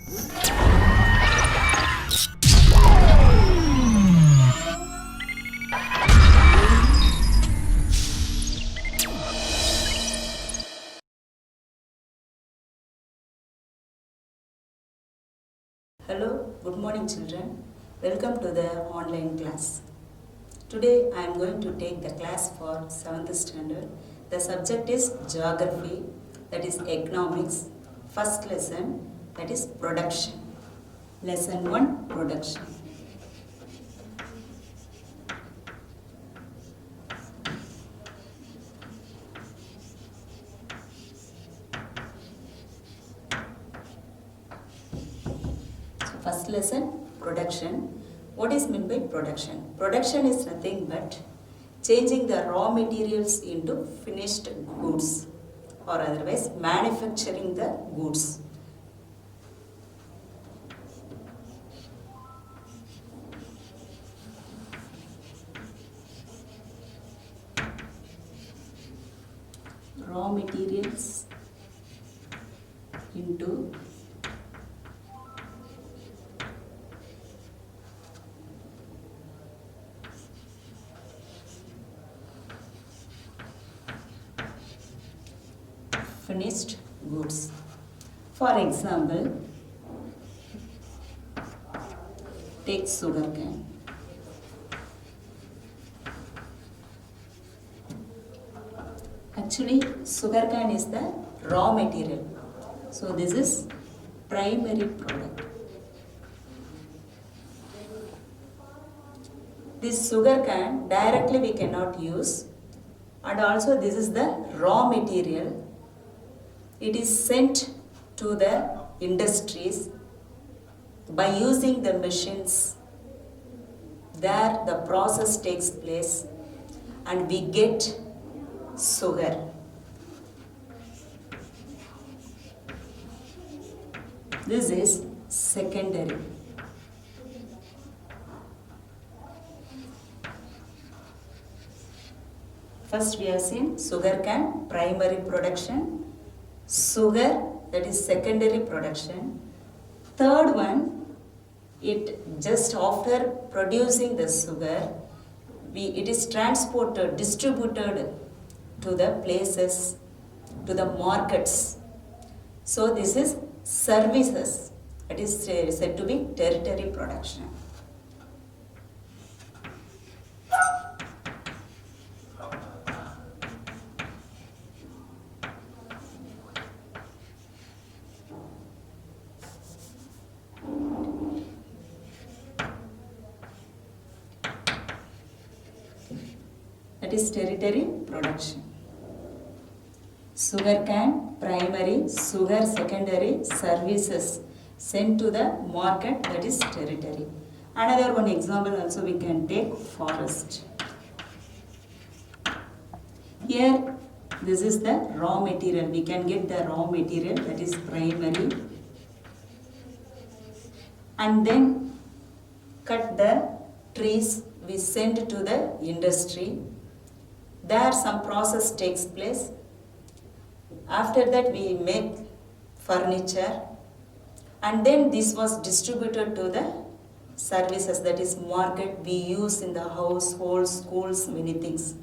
Hello, good morning children. Welcome to the online class. Today I am going to take the class for 7th standard. The subject is geography, that is economics. First lesson, that is production. Lesson 1, production. First lesson, production. What is meant by production? Production is nothing but changing the raw materials into finished goods, or otherwise manufacturing the goods. Raw materials into finished goods. For example, take sugarcane. Actually, sugarcane is the raw material. So this is primary product. This sugarcane directly we cannot use, and also this is the raw material. It is sent to the industries by using the machines. There the process takes place and we get sugar. This is secondary. First we have seen sugarcane, primary production. Sugar, that is secondary production. Third one, it just after producing the sugar, it is transported, distributed to the places, to the markets. So this is services. It is said to be tertiary production. That is tertiary production. Sugarcane, primary, sugar, secondary, services sent to the market, that is tertiary. Another one example also we can take, forest. Here, this is the raw material. We can get the raw material, that is primary. And then cut the trees, we send to the industry. There some process takes place. After that we make furniture, and then this was distributed to the services, that is market, we use in the household, schools, many things.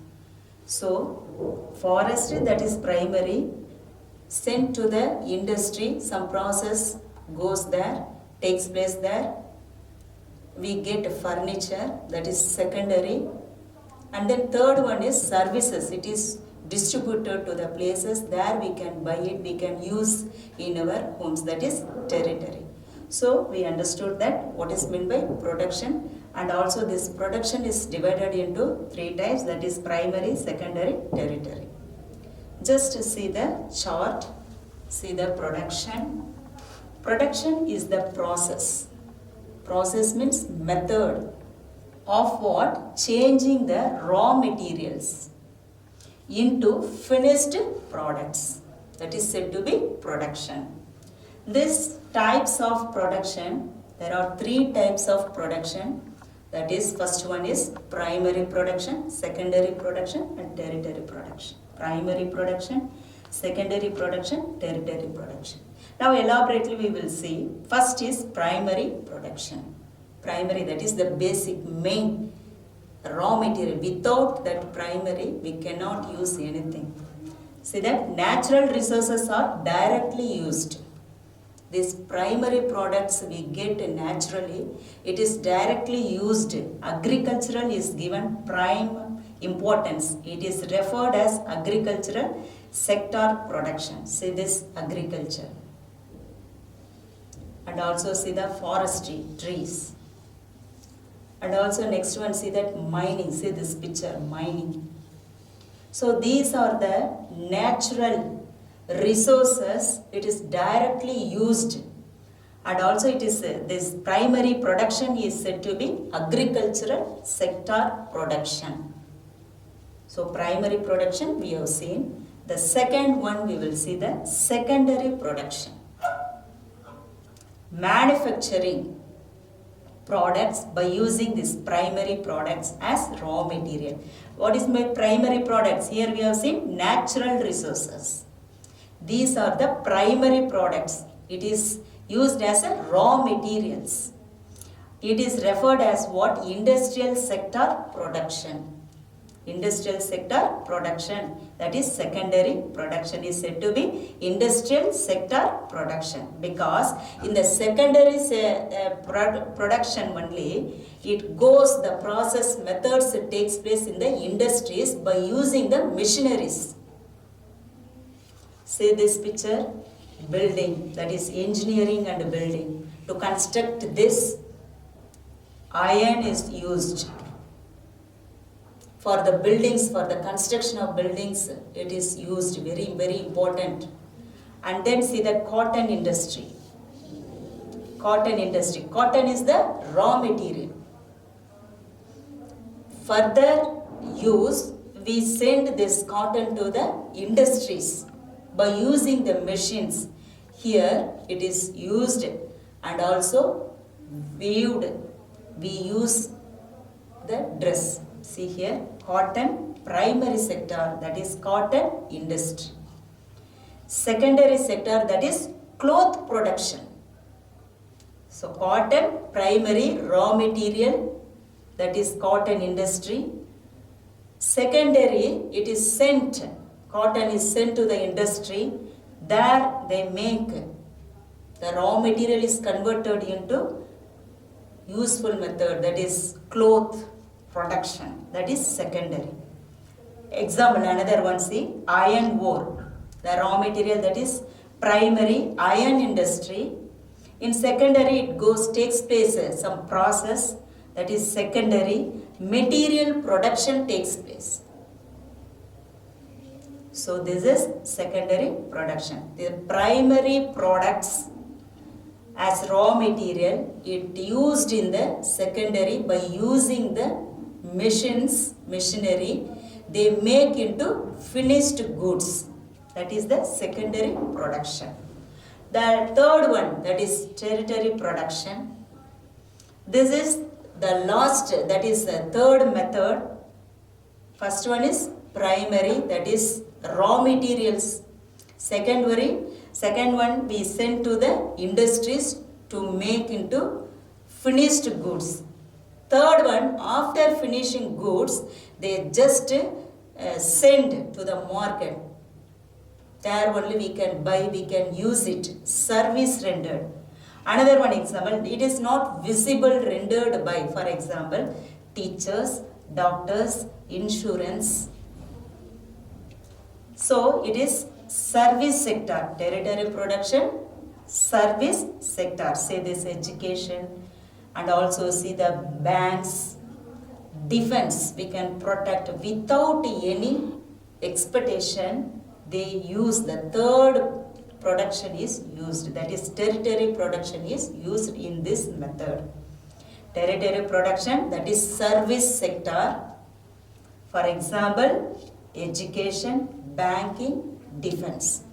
So forestry, that is primary, sent to the industry, some process goes there, takes place there. We get furniture, that is secondary. And then third one is services. It is distributed to the places. There we can buy it, we can use in our homes. That is tertiary. So we understood that what is meant by production, and also this production is divided into 3 types. That is primary, secondary, tertiary. Just see the chart. See the production. Production is the process. Process means method of what? Changing the raw materials into finished products. That is said to be production. These types of production, there are 3 types of production. That is, first one is primary production, secondary production and tertiary production. Primary production, secondary production, tertiary production. Now elaborately we will see. First is primary production. Primary, that is the basic main raw material. Without that primary we cannot use anything. See that natural resources are directly used. These primary products we get naturally, it is directly used. Agricultural is given prime importance. It is referred as agricultural sector production. See this agriculture. And also see the forestry, trees. And also next one, see that mining. See this picture, mining. So these are the natural resources, it is directly used, and also it is this primary production is said to be agricultural sector production. So primary production we have seen. The second one we will see the secondary production. Manufacturing products by using these primary products as raw material. What is my primary products? Here we have seen natural resources. These are the primary products. It is used as a raw materials. It is referred as what? Industrial sector production. Industrial sector production, that is secondary production, is said to be industrial sector production, because in the secondary production only it goes, the process methods it takes place in the industries by using the machineries. See this picture, building, that is engineering and building. To construct this, iron is used. For the buildings, for the construction of buildings, it is used, very, very important. And then see the cotton industry. Cotton industry. Cotton is the raw material. Further use, we send this cotton to the industries by using the machines. Here it is used and also weaved. We use the dress. See here, cotton primary sector, that is cotton industry. Secondary sector, that is cloth production. So cotton primary raw material, that is cotton industry. Secondary, it is sent, cotton is sent to the industry. There they make, the raw material is converted into useful method, that is cloth production, that is secondary. Example, another one, see, iron ore, the raw material, that is primary iron industry. In secondary it goes, takes place some process, that is secondary material production takes place. So this is secondary production. The primary products as raw material, it used in the secondary by using the machines, machinery, they make into finished goods. That is the secondary production. The third one, that is tertiary production. This is the last, that is the third method. First one is primary, that is raw materials. Second one we send to the industries to make into finished goods. Third one, after finishing goods, they just send to the market. There only we can buy, we can use it. Service rendered. Another one example, it is not visible rendered by, for example, teachers, doctors, insurance. So it is service sector, tertiary production, service sector. Say this education, and also see the banks, defense, we can protect without any expectation. They use the third production is used, that is tertiary production is used in this method. Tertiary production, that is service sector. For example, education, banking, defense.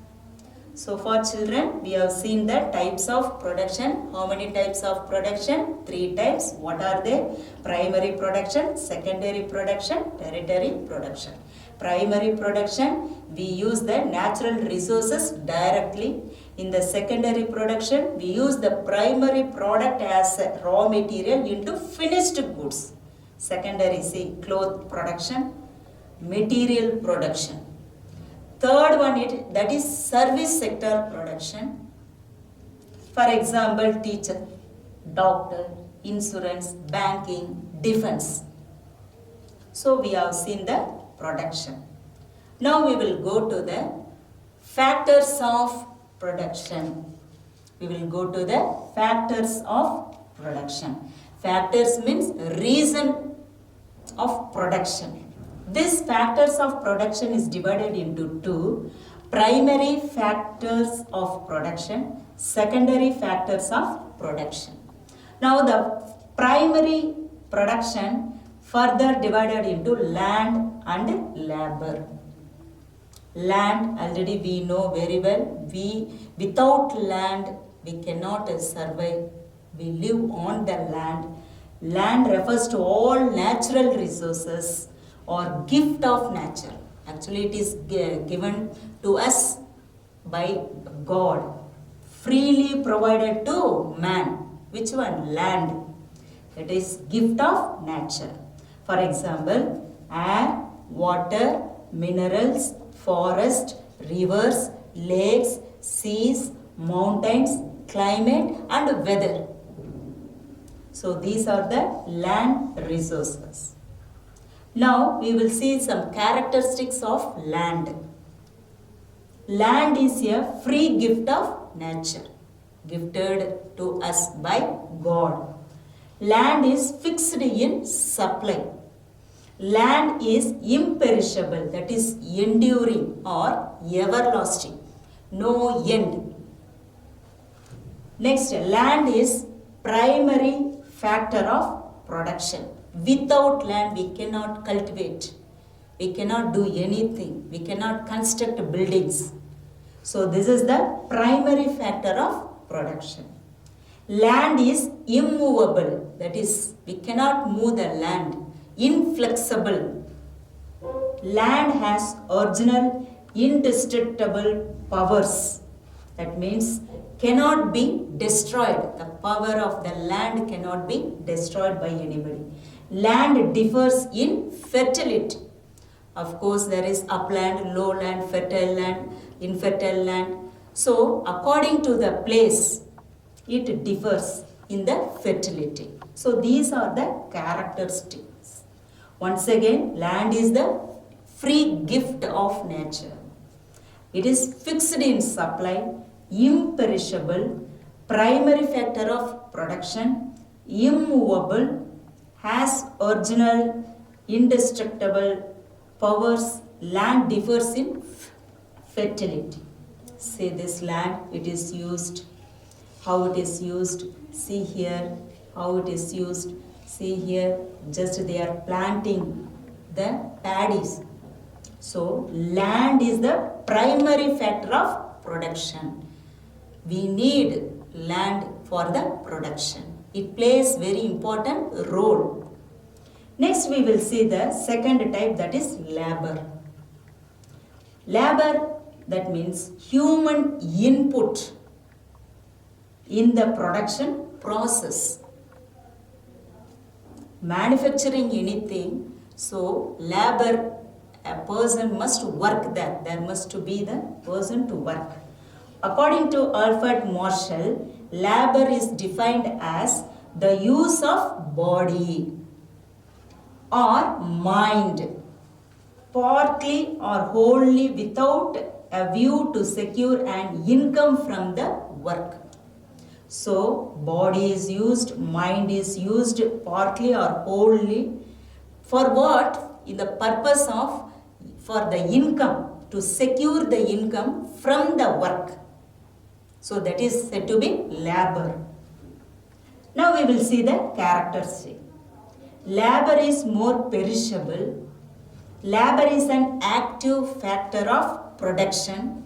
So for children, we have seen the types of production. How many types of production? 3 types. What are they? Primary production, secondary production, tertiary production. Primary production, we use the natural resources directly. In the secondary production, we use the primary product as a raw material into finished goods. Secondary, see, cloth production, material production. Third one, that is service sector production. For example, teacher, doctor, insurance, banking, defense. So we have seen the production. Now we will go to the factors of production. We will go to the factors of production. Factors means reason of production. This factors of production is divided into two: primary factors of production, secondary factors of production. Now the primary production further divided into land and labor. Land, already we know very well, without land we cannot survive. We live on the land. Land refers to all natural resources or gift of nature. Actually it is given to us by God, freely provided to man. Which one? Land. It is gift of nature. For example, air, water, minerals, forest, rivers, lakes, seas, mountains, climate and weather. So these are the land resources. Now we will see some characteristics of land. Land is a free gift of nature, gifted to us by God. Land is fixed in supply. Land is imperishable, that is enduring or everlasting, no end. Next, land is primary factor of production. Without land we cannot cultivate, we cannot do anything, we cannot construct buildings. So this is the primary factor of production. Land is immovable, that is we cannot move the land. Inflexible. Land has original indestructible powers. That means cannot be destroyed. The power of the land cannot be destroyed by anybody. Land differs in fertility. Of course, there is upland, lowland, fertile land, infertile land. So, according to the place, it differs in the fertility. So, these are the characteristics. Once again, land is the free gift of nature. It is fixed in supply, imperishable, primary factor of production, immovable, has original, indestructible powers. Land differs in fertility. See this land, it is used, how it is used. See here, how it is used. See here, just they are planting the paddies. So, land is the primary factor of production. We need land for the production. It plays very important role. Next, we will see the second type, that is labor. Labor, that means human input in the production process. Manufacturing anything, so labor, a person must work there. There must be the person to work. According to Alfred Marshall, labor is defined as the use of body or mind, partly or wholly without a view to secure an income from the work. So, body is used, mind is used partly or wholly. For what? In the purpose of, for the income, to secure the income from the work. So, that is said to be labor. Now, we will see the characteristic. Labor is more perishable. Labor is an active factor of production.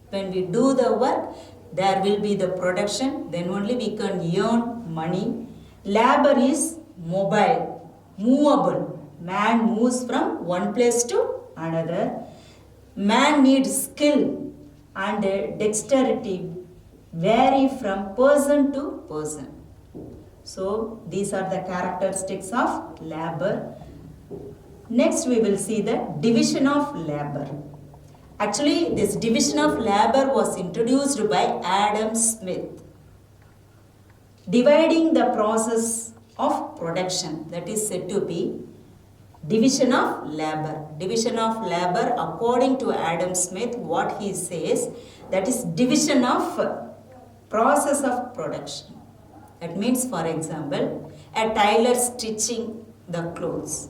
When we do the work, there will be the production, then only we can earn money. Labor is mobile, movable. Man moves from one place to another. Man needs skill and dexterity vary from person to person. So these are the characteristics of labor. Next we will see the division of labor. Actually, this division of labor was introduced by Adam Smith. Dividing the process of production, that is said to be division of labor. Division of labor, according to Adam Smith, what he says, that is division of process of production. That means, for example, a tailor stitching the clothes.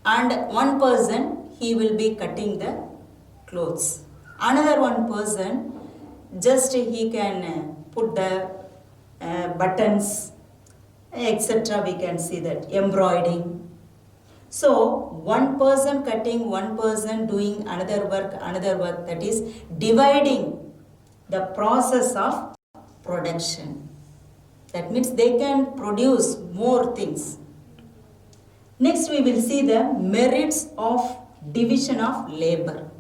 And one person, he will be cutting the clothes. Another one person, just he can put the buttons, etc. We can see that embroidering. So one person cutting, one person doing another work, that is dividing the process of production. That means they can produce more things. Next we will see the merits of division of labor.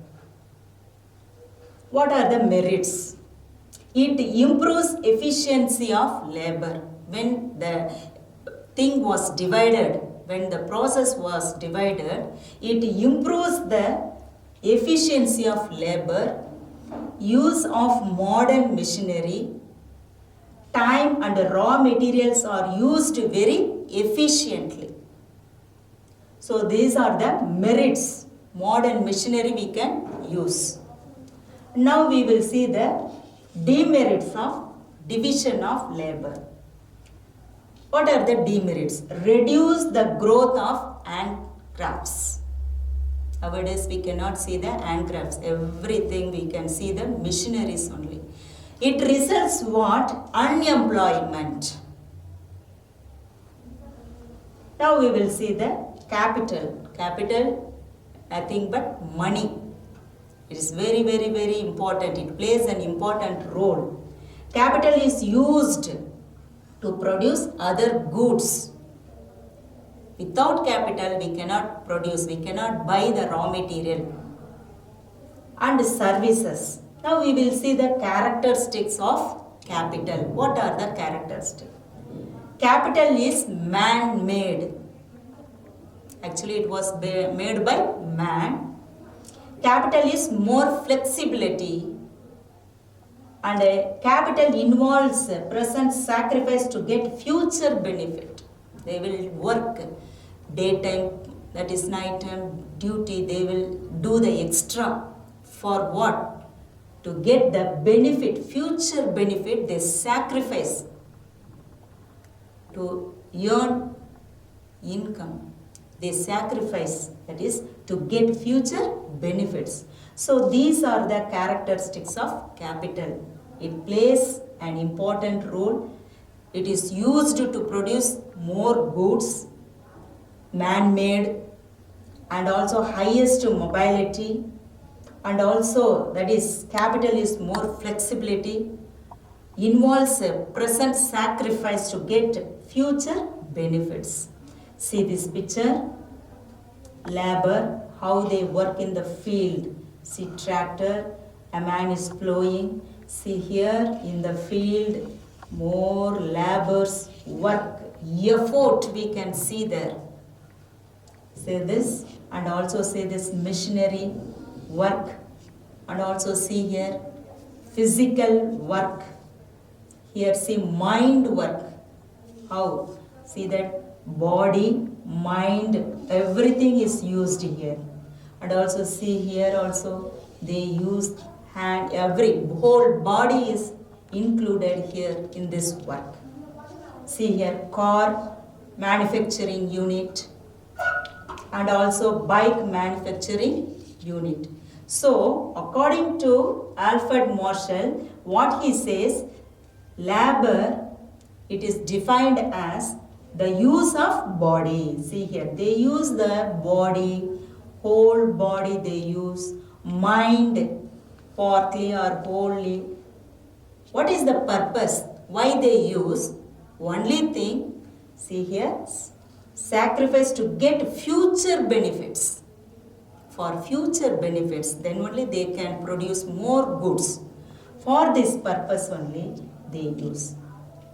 What are the merits? It improves efficiency of labor. When the thing was divided, when the process was divided, it improves the efficiency of labor, use of modern machinery, time and raw materials are used very efficiently. So these are the merits. Modern machinery we can use. Now we will see the demerits of division of labor. What are the demerits? Reduce the growth of handcrafts. Nowadays we cannot see the handcrafts. Everything we can see the machineries only. It results what? Unemployment. Now we will see the capital. Capital, nothing but money. It is very, very, very important. It plays an important role. Capital is used to produce other goods. Without capital, we cannot produce, we cannot buy the raw material. And services. Now we will see the characteristics of capital. What are the characteristics? Capital is man-made. Actually, it was made by man. Capital is more flexibility. And capital involves present sacrifice to get future benefit. They will work daytime, that is nighttime duty. They will do the extra. For what? To get the benefit, future benefit. They sacrifice to earn income. They sacrifice, that is to get future benefits. So these are the characteristics of capital. It plays an important role. It is used to produce more goods, man-made, and also highest mobility, and also that is capital is more flexibility, involves a present sacrifice to get future benefits. See this picture, labor, how they work in the field. See tractor, a man is plowing. See here in the field, more laborers work, effort we can see there. Say this, and also say this machinery work, and also see here physical work. Here see mind work. How? See that body, mind, everything is used here. And also see here also they use hand, every whole body is included here in this work. See here car manufacturing unit and also bike manufacturing unit. So according to Alfred Marshall, what he says, labor, it is defined as the use of body. See here, they use the body, whole body they use, mind partly or wholly. What is the purpose? Why they use? Only thing, see here, sacrifice to get future benefits. For future benefits, then only they can produce more goods. For this purpose only they use.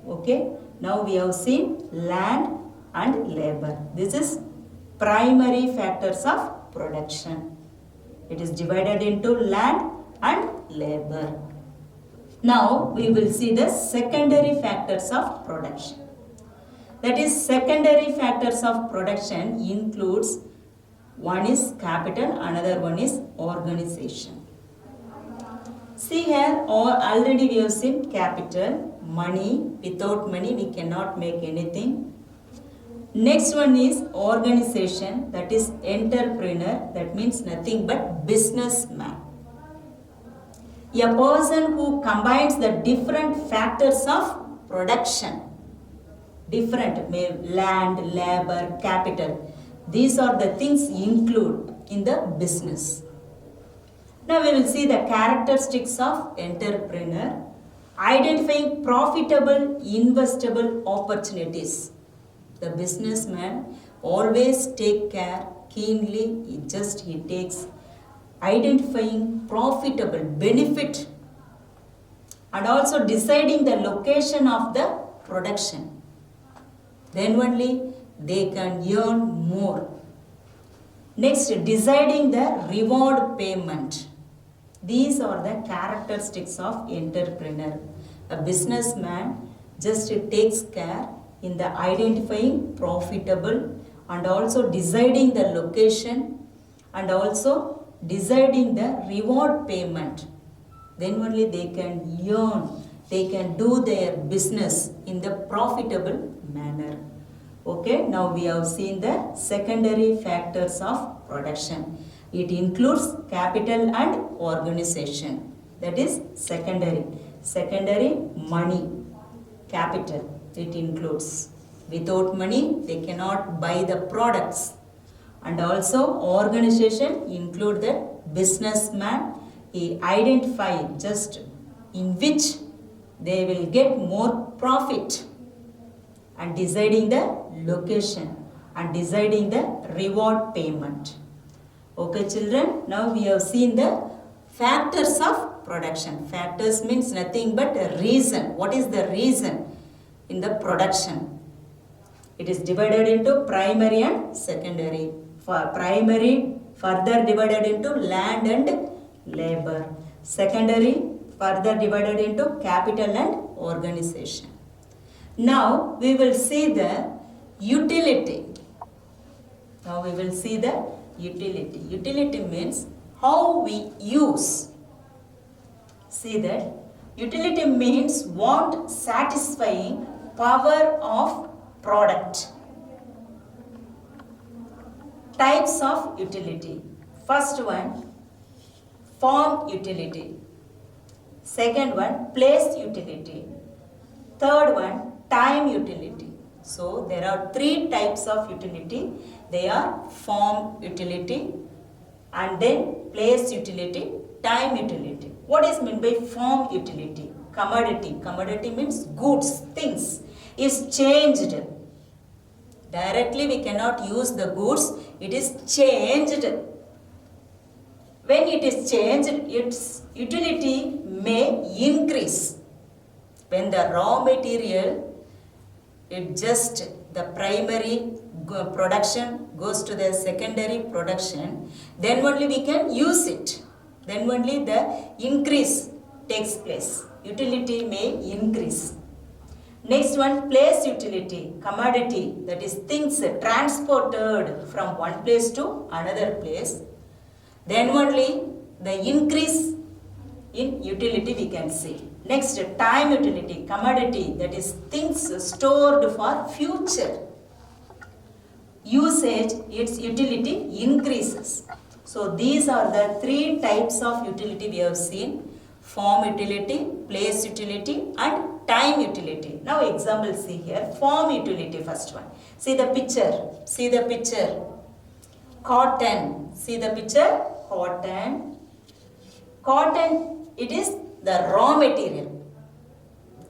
Okay. Now we have seen land and labor. This is primary factors of production. It is divided into land and labor. Now we will see the secondary factors of production. That is, secondary factors of production includes one is capital, another one is organization. See here, already we have seen capital, money. Without money we cannot make anything. Next one is organization, that is entrepreneur, that means nothing but businessman. A person who combines the different factors of production, different land, labor, capital, these are the things included in the business. Now we will see the characteristics of entrepreneur. Identifying profitable, investable opportunities. The businessman always take care keenly, he takes identifying profitable benefit and also deciding the location of the production. Then only they can earn more. Next, deciding the reward payment. These are the characteristics of entrepreneur. A businessman just takes care in the identifying profitable and also deciding the location and also deciding the reward payment. Then only they can earn, they can do their business in the profitable manner. Okay, now we have seen the secondary factors of production. It includes capital and organization. That is secondary. Secondary, money, capital, it includes. Without money, they cannot buy the products. And also organization include the businessman. He identify just in which they will get more profit and deciding the location and deciding the reward payment. Okay children, now we have seen the factors of production. Factors means nothing but a reason. What is the reason in the production? It is divided into primary and secondary. For primary, further divided into land and labor. Secondary, further divided into capital and organization. Now we will see the utility. Now we will see the utility. Utility means how we use. See that utility means want satisfying power of product. Types of utility. First one, form utility. Second one, place utility. Third one, time utility. So there are three types of utility. They are form utility and then place utility, time utility. What is meant by form utility? Commodity. Commodity means goods, things is changed. Directly we cannot use the goods. It is changed. When it is changed, its utility may increase. When the raw material, it just the primary production goes to the secondary production, then only we can use it. Then only the increase takes place. Utility may increase. Next one, place utility, commodity, that is things transported from one place to another place. Then only the increase in utility we can see. Next, time utility, commodity, that is things stored for future usage, its utility increases. So these are the three types of utility we have seen: form utility, place utility and time utility. Now example see here, form utility first one. See the picture, cotton, see the picture, cotton, it is the raw material.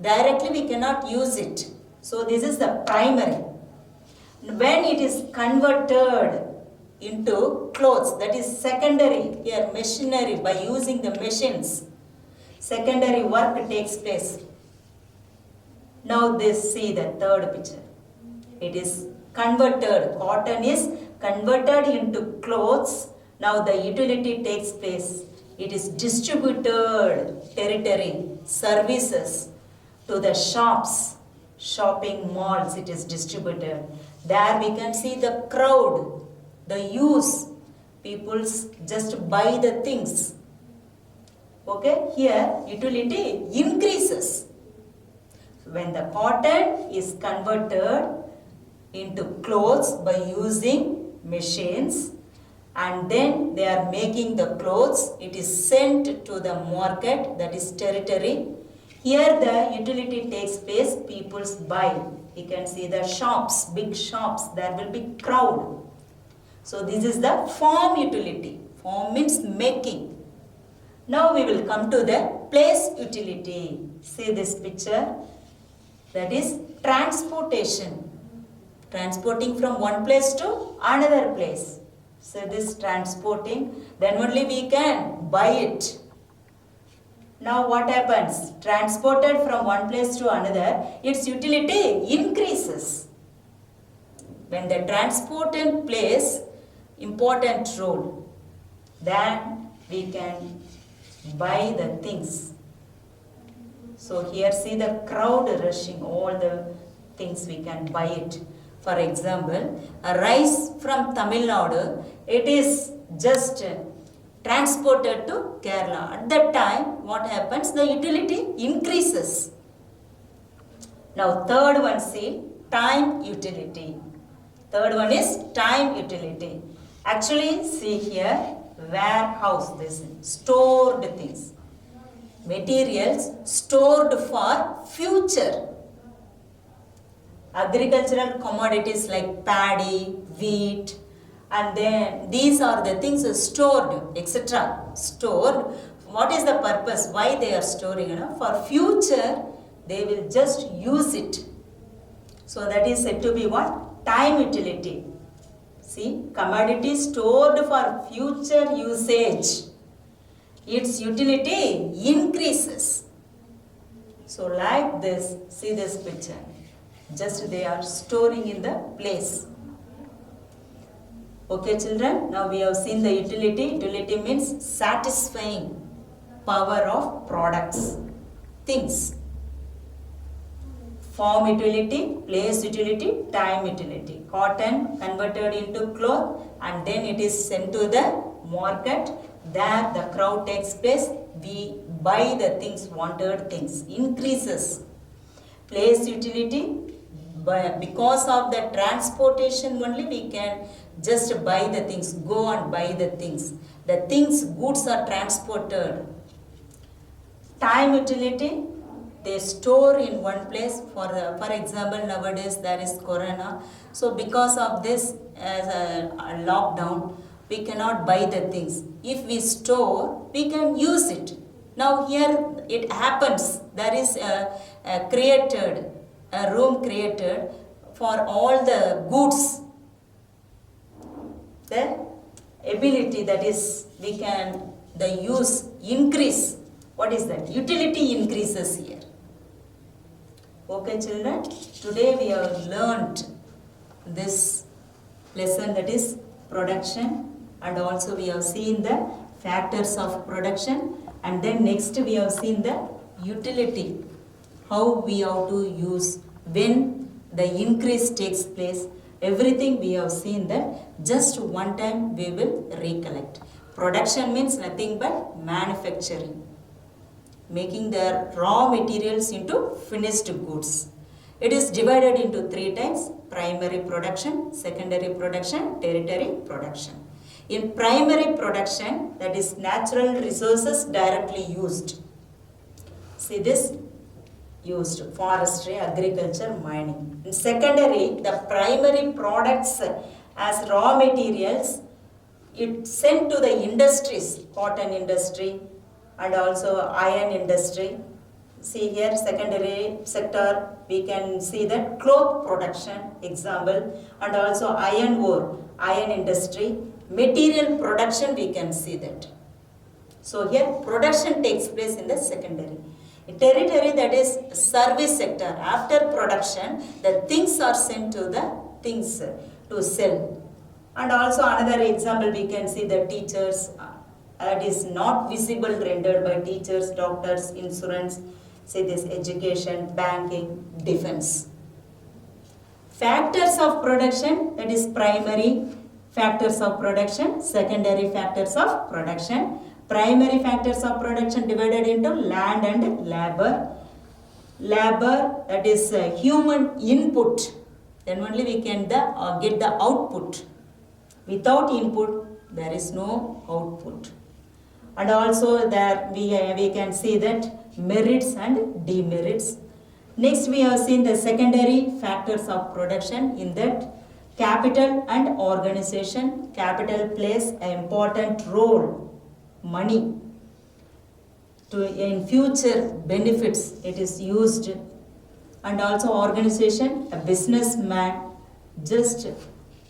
Directly we cannot use it. So this is the primary. When it is converted into clothes, that is secondary, here machinery, by using the machines. secondary work takes place. Now this, see the third picture. It is converted, cotton is converted into clothes. Now the utility takes place. It is distributed territory, services to the shops, shopping malls, it is distributed. There we can see the crowd, the use, people just buy the things. Okay, here utility increases. When the cotton is converted into clothes by using machines, and then they are making the clothes, it is sent to the market, that is territory. Here the utility takes place, people buy. You can see the shops, big shops, there will be crowd. So this is the form utility. Form means making. Now we will come to the place utility. See this picture. That is transportation. Transporting from one place to another place. So this transporting, then only we can buy it. Now what happens? Transported from one place to another, its utility increases. When the transporting plays important role, then we can buy the things. So here see the crowd rushing, all the things we can buy it. For example, a rice from Tamil Nadu, it is just transported to Kerala. At that time, what happens? The utility increases. Now third one, see, time utility. Third one is time utility. Actually, see here, warehouse, this stored things. Materials stored for future. Agricultural commodities like paddy, wheat, and then these are the things stored, etc. Stored. What is the purpose? Why they are storing? For future, they will just use it. So that is said to be what? Time utility. See, commodity stored for future usage. Its utility increases. So like this, see this picture. Just they are storing in the place. Okay children, now we have seen the utility. Utility means satisfying power of products, things. Form utility, place utility, time utility. Cotton converted into cloth and then it is sent to the market. There the crowd takes place. We buy the things, wanted things. Increases. Place utility. Because of the transportation only we can just buy the things, go and buy the things. The things, goods are transported. Time utility, they store in one place. For example, nowadays there is corona. So because of this a lockdown, we cannot buy the things. If we store, we can use it. Now here it happens, there is a room created for all the goods. The ability, that is, we can, the use increase. What is that? Utility increases here. Okay children, today we have learnt this lesson, that is production, and also we have seen the factors of production, and then next we have seen the utility. How we have to use when the increase takes place. Everything we have seen that. Just one time we will recollect. Production means nothing but manufacturing. Making the raw materials into finished goods. It is divided into 3 types: primary production, secondary production, tertiary production. In primary production, that is natural resources directly used. See this? Used forestry, agriculture, mining. In secondary, the primary products as raw materials, it sent to the industries, cotton industry and also iron industry. See here, secondary sector, we can see that cloth production, example, and also iron ore, iron industry. Material production, we can see that. So here production takes place in the secondary. A territory, that is service sector. After production, the things are sent to the things to sell. And also another example we can see the teachers, that is not visible rendered by teachers, doctors, insurance, say this education, banking, defense. Factors of production, that is primary factors of production, secondary factors of production. Primary factors of production divided into land and labor. Labor, that is human input, then only we can get the output. Without input, there is no output. And also there we can see that merits and demerits. Next we have seen the secondary factors of production. In that, capital and organization. Capital plays an important role. Money in future benefits it is used. And also organization, a businessman just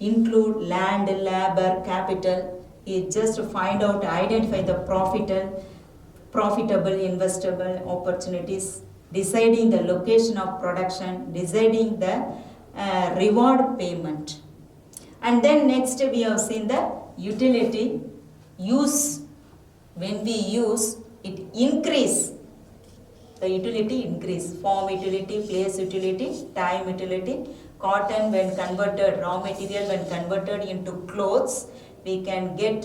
include land, labor, capital. He just find out, identify the profitable, investable opportunities, deciding the location of production, deciding the reward payment. And then next we have seen the utility. Use, when we use, it increase. The utility increase. Form utility, place utility, time utility. Cotton when converted, raw material when converted into clothes, we can get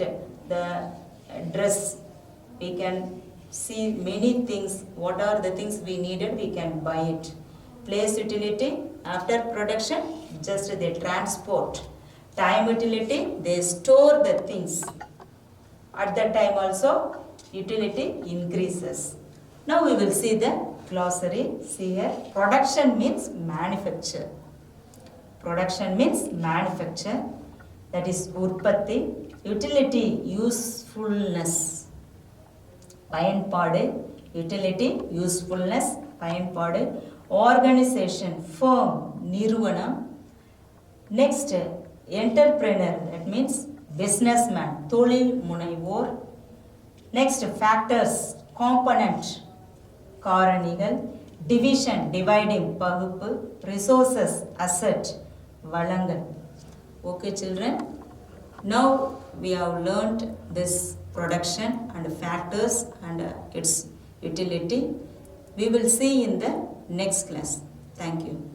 the dress. We can see many things. What are the things we needed, we can buy it. Place utility, after production, just they transport. Time utility, they store the things. At that time also, utility increases. Now we will see the glossary. See here, production means manufacture. Production means manufacture, that is urpatti. Utility, usefulness. Payanpadu, utility, usefulness, payanpadu. Organization, firm, nirvanam. Next, entrepreneur, that means businessman, tholil munaivor. Next, factors, component, karanigal. Division, dividing, pagupu. Resources, asset, valangal. Okay children, now we have learnt this production and factors and its utility. We will see in the next class. Thank you.